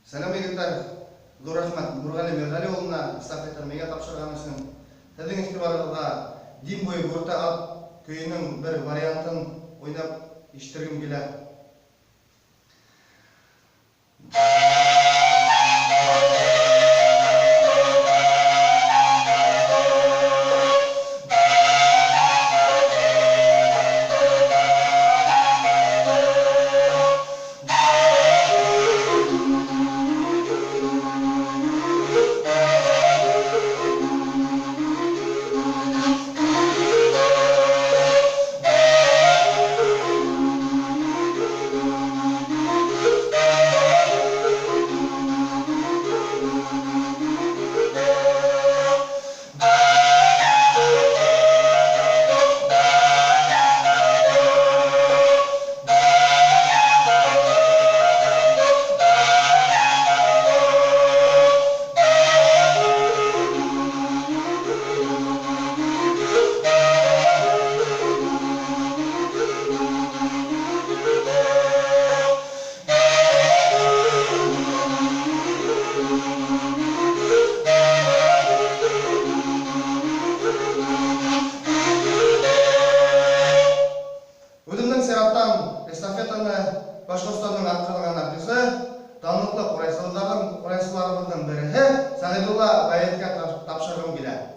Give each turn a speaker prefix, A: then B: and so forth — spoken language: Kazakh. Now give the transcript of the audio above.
A: Сәлем егеттер, зор рахмат Нұрғали Мерғалиұлына эстафетаны тапшырғаны үшін. Сіздің игътибарыңызға Дин бойы өрті ат күйінің бір вариантын ойнап ештіргім келеді. Эстафетаны Башқұртстанның атқарған артисі, танымлы қорайшыларымыздың бірі Сағидулла Баянға тапшырғым келеді.